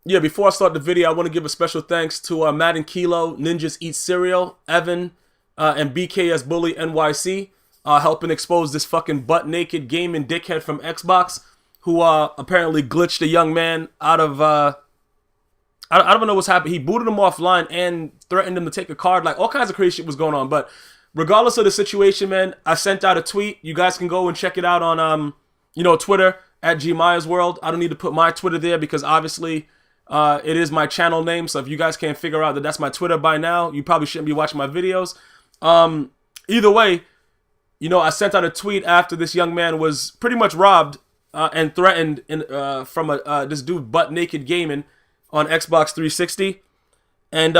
Yeah, before I start the video, I want to give a special thanks to Madden Kilo, Ninjas Eat Cereal, Evan, and BKS Bully NYC, helping expose this fucking butt naked gaming dickhead from Xbox, who apparently glitched a young man out of I don't know what's happened. He booted him offline and threatened him to take a card. Like all kinds of crazy shit was going on. But regardless of the situation, man, I sent out a tweet. You guys can go and check it out on Twitter at GmiasWorld. I don't need to put my Twitter there because obviously it is my channel name. So if you guys can't figure out that that's my Twitter by now, you probably shouldn't be watching my videos. Either way, I sent out a tweet after this young man was pretty much robbed and threatened from this dude butt naked gaming on Xbox 360. And,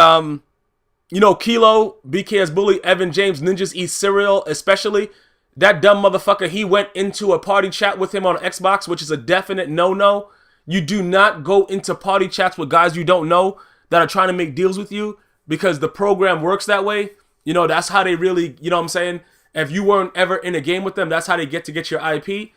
Kilo, BKS Bully, Evan James, Ninjas Eat Cereal, especially, that dumb motherfucker, he went into a party chat with him on Xbox, which is a definite no-no. You do not go into party chats with guys you don't know that are trying to make deals with you because the program works that way. That's how they really, you know what I'm saying? If you weren't ever in a game with them, that's how they get your IP.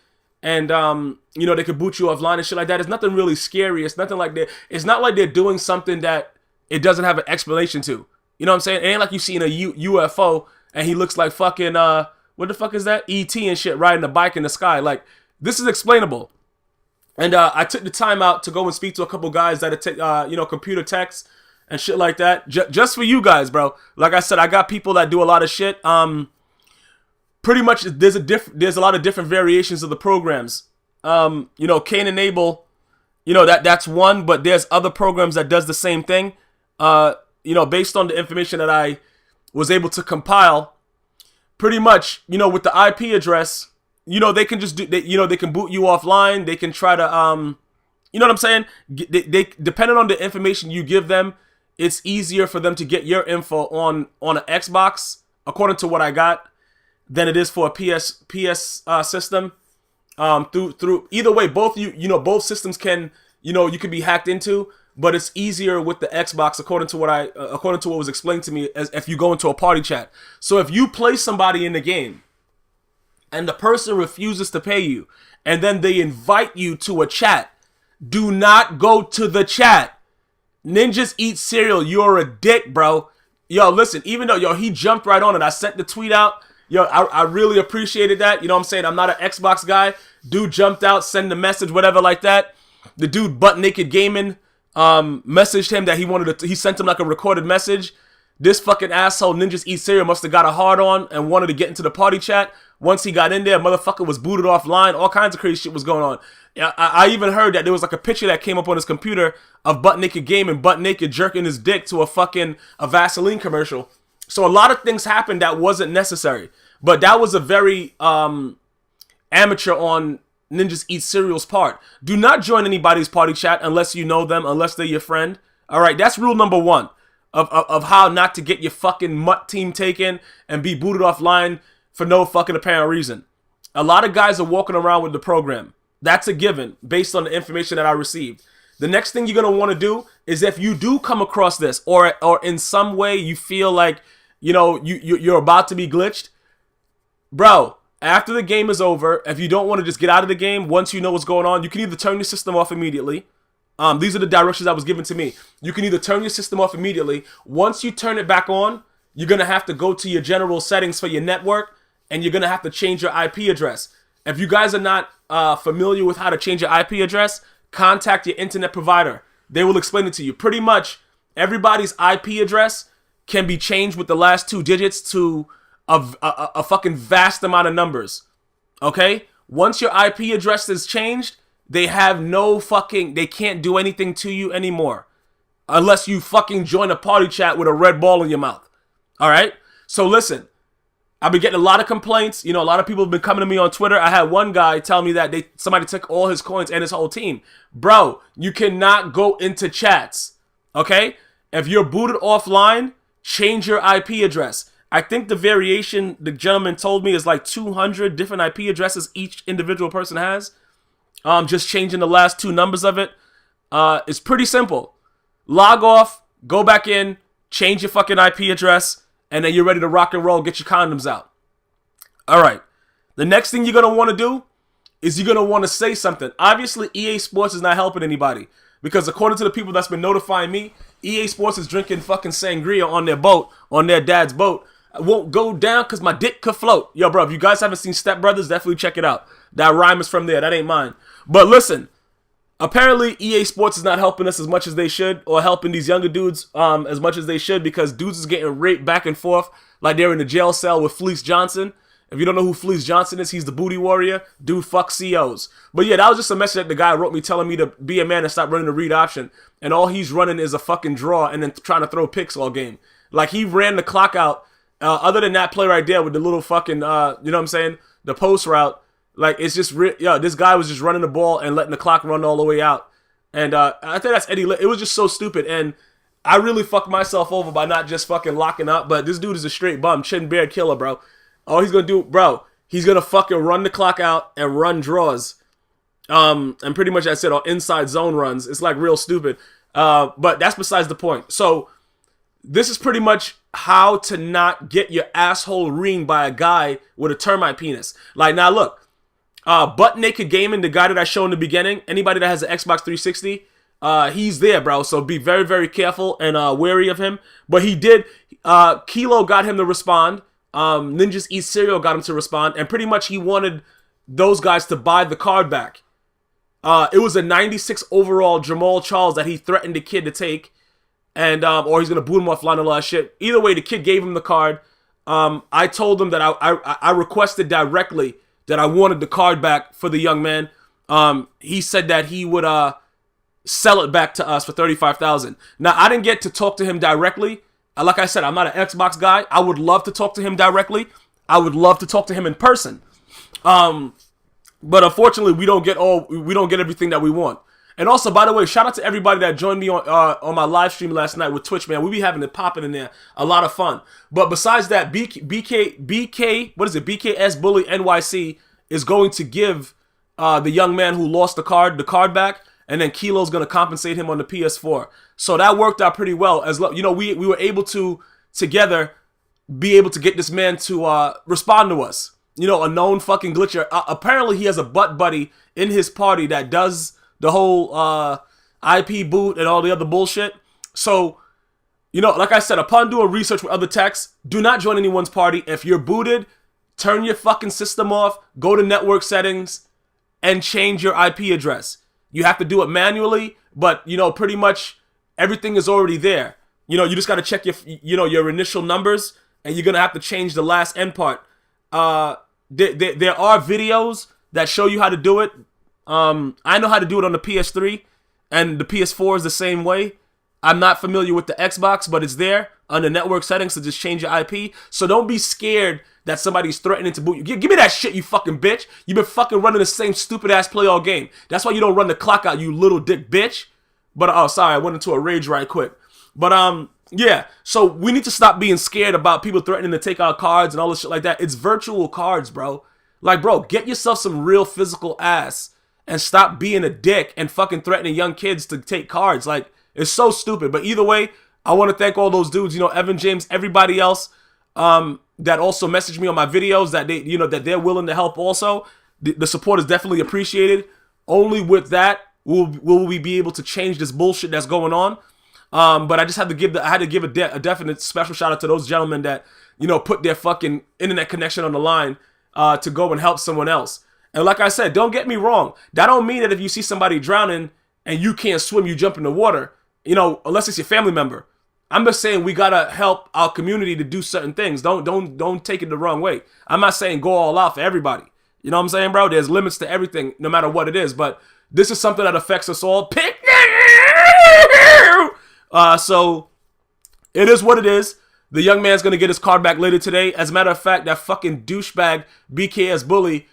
And, they could boot you offline and shit like that. It's nothing really scary. It's nothing like that. It's not like they're doing something that it doesn't have an explanation to. You know what I'm saying? It ain't like you see in a UFO and he looks like fucking, what the fuck is that? E.T. and shit riding a bike in the sky. Like, this is explainable. And I took the time out to go and speak to a couple guys that take, computer techs and shit like that. Just for you guys, bro. Like I said, I got people that do a lot of shit. Pretty much, there's a lot of different variations of the programs. Cain and Abel, that's one, but there's other programs that does the same thing. Based on the information that I was able to compile, pretty much, with the IP address, they can just they can boot you offline. They can try to, you know what I'm saying? They depending on the information you give them, it's easier for them to get your info on an Xbox, according to what I got, than it is for a PS system. Through either way, both both systems can you can be hacked into, but it's easier with the Xbox according to what was explained to me as if you go into a party chat. So if you play somebody in the game and the person refuses to pay you and then they invite you to a chat, do not go to the chat. Ninjas Eat Cereal, you're a dick, bro. Yo, listen, even though he jumped right on it, I sent the tweet out. Yo, I really appreciated that. You know what I'm saying? I'm not an Xbox guy. Dude jumped out, send a message, whatever like that. The dude butt naked gaming messaged him that he sent him like a recorded message. This fucking asshole Ninjas Eat Cereal must have got a hard on and wanted to get into the party chat. Once he got in there, motherfucker was booted offline. All kinds of crazy shit was going on. I even heard that there was like a picture that came up on his computer of butt naked gaming, butt naked jerking his dick to a Vaseline commercial. So a lot of things happened that wasn't necessary. But that was a very amateur on Ninjas Eat Cereal's part. Do not join anybody's party chat unless you know them, unless they're your friend. All right, that's rule number one of how not to get your fucking mutt team taken and be booted offline for no fucking apparent reason. A lot of guys are walking around with the program. That's a given based on the information that I received. The next thing you're going to want to do is if you do come across this or in some way you feel like, you're about to be glitched, bro, after the game is over, if you don't want to just get out of the game, once you know what's going on, you can either turn your system off immediately. These are the directions that was given to me. You can either turn your system off immediately. Once you turn it back on, you're going to have to go to your general settings for your network, and you're going to have to change your IP address. If you guys are not familiar with how to change your IP address, contact your internet provider. They will explain it to you. Pretty much everybody's IP address can be changed with the last two digits to a fucking vast amount of numbers. Okay? Once your IP address is changed, they can't do anything to you anymore. Unless you fucking join a party chat with a red ball in your mouth. Alright? So listen, I've been getting a lot of complaints. A lot of people have been coming to me on Twitter. I had one guy tell me that somebody took all his coins and his whole team. Bro, you cannot go into chats. Okay? If you're booted offline, change your IP address. I think the variation the gentleman told me is like 200 different IP addresses each individual person has. Just changing the last two numbers of it. It's pretty simple. Log off, go back in, change your fucking IP address, and then you're ready to rock and roll, get your condoms out. All right. The next thing you're going to want to do is you're going to want to say something. Obviously, EA Sports is not helping anybody Because according to the people that's been notifying me, EA Sports is drinking fucking sangria on their boat, on their dad's boat. I won't go down because my dick could float. Yo, bro, if you guys haven't seen Step Brothers, definitely check it out. That rhyme is from there. That ain't mine. But listen, apparently EA Sports is not helping us as much as they should, or helping these younger dudes as much as they should, because dudes is getting raped back and forth like they're in a jail cell with Fleece Johnson. If you don't know who Fleece Johnson is, he's the booty warrior. Dude, fuck COs. But yeah, that was just a message that the guy wrote me telling me to be a man and stop running the read option. And all he's running is a fucking draw and then trying to throw picks all game. Like, he ran the clock out. Other than that play right there with the little fucking, you know what I'm saying? The post route. Like, it's just, this guy was just running the ball and letting the clock run all the way out. And I think that's Eddie. It was just so stupid. And I really fucked myself over by not just fucking locking up. But this dude is a straight bum. Chin beard killer, bro. All he's going to do, bro, he's going to fucking run the clock out and run draws. And pretty much, I said, all inside zone runs. It's like real stupid. But that's besides the point. So this is pretty much how to not get your asshole reamed by a guy with a termite penis. Like, now look, Butt Naked Gaming, the guy that I showed in the beginning, anybody that has an Xbox 360, he's there, bro. So be very, very careful and wary of him. But he did, Kilo got him to respond. Ninjas Eat Cereal got him to respond, and pretty much he wanted those guys to buy the card back. It was a 96 overall Jamal Charles that he threatened the kid to take, and or he's gonna boot him offline and all that shit. Either way, the kid gave him the card. I told him that I requested directly that I wanted the card back for the young man. He said that he would sell it back to us for $35,000. Now, I didn't get to talk to him directly. Like I said, I'm not an Xbox guy. I would love to talk to him directly. I would love to talk to him in person. But unfortunately, we don't get everything that we want. And also, by the way, shout out to everybody that joined me on my live stream last night with Twitch, man. We be having it popping in there. A lot of fun. But besides that, BKS Bully NYC is going to give the young man who lost the card back. And then Kilo's going to compensate him on the PS4. So that worked out pretty well. As you know, we were able to, together, be able to get this man to respond to us. You know, a known fucking glitcher. Apparently, he has a butt buddy in his party that does the whole IP boot and all the other bullshit. So, you know, like I said, upon doing research with other techs, do not join anyone's party. If you're booted, turn your fucking system off, go to network settings, and change your IP address. You have to do it manually, but, you know, pretty much everything is already there. You know, you just got to check your initial numbers, and you're going to have to change the last end part. There are videos that show you how to do it. I know how to do it on the PS3, and the PS4 is the same way. I'm not familiar with the Xbox, but it's there under network settings to just change your IP. So don't be scared that somebody's threatening to boot you. Give me that shit, you fucking bitch. You've been fucking running the same stupid ass play all game. That's why you don't run the clock out, you little dick bitch. But, oh, sorry, I went into a rage right quick. But, yeah. So we need to stop being scared about people threatening to take our cards and all this shit like that. It's virtual cards, bro. Like, bro, get yourself some real physical ass and stop being a dick and fucking threatening young kids to take cards. Like, it's so stupid. But either way, I want to thank all those dudes, you know, Evan, James, everybody else, that also messaged me on my videos that they, you know, that they're willing to help also. The support is definitely appreciated. Only with that will we be able to change this bullshit that's going on. But I just had to give a definite special shout out to those gentlemen that, you know, put their fucking internet connection on the line to go and help someone else. And like I said, don't get me wrong. That don't mean that if you see somebody drowning and you can't swim, you jump in the water, you know, unless it's your family member. I'm just saying we gotta help our community to do certain things. Don't take it the wrong way. I'm not saying go all out for everybody. You know what I'm saying, bro? There's limits to everything, no matter what it is. But this is something that affects us all. So it is what it is. The young man's gonna get his card back later today. As a matter of fact, that fucking douchebag BKS Bully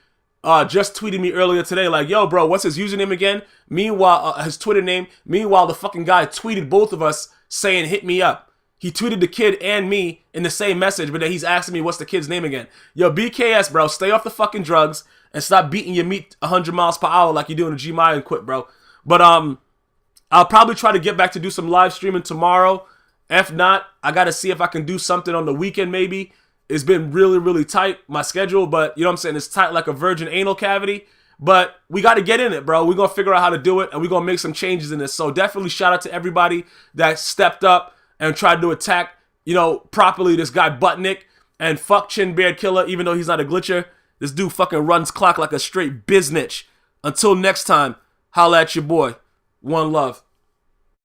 just tweeted me earlier today, like, yo, bro, what's his username again? Meanwhile, his Twitter name. Meanwhile, the fucking guy tweeted both of us saying, hit me up. He tweeted the kid and me in the same message, but then he's asking me what's the kid's name again. Yo, BKS, bro, stay off the fucking drugs and stop beating your meat 100 miles per hour like you do in the Gmias and quit, bro. But I'll probably try to get back to do some live streaming tomorrow. If not, I got to see if I can do something on the weekend maybe. It's been really, really tight, my schedule, but you know what I'm saying? It's tight like a virgin anal cavity. But we got to get in it, bro. We're going to figure out how to do it, and we're going to make some changes in this. So definitely shout out to everybody that stepped up and tried to attack, properly this guy Buttnick. And fuck Chin Beard Killer, even though he's not a glitcher. This dude fucking runs clock like a straight biznitch. Until next time, holla at your boy. One love.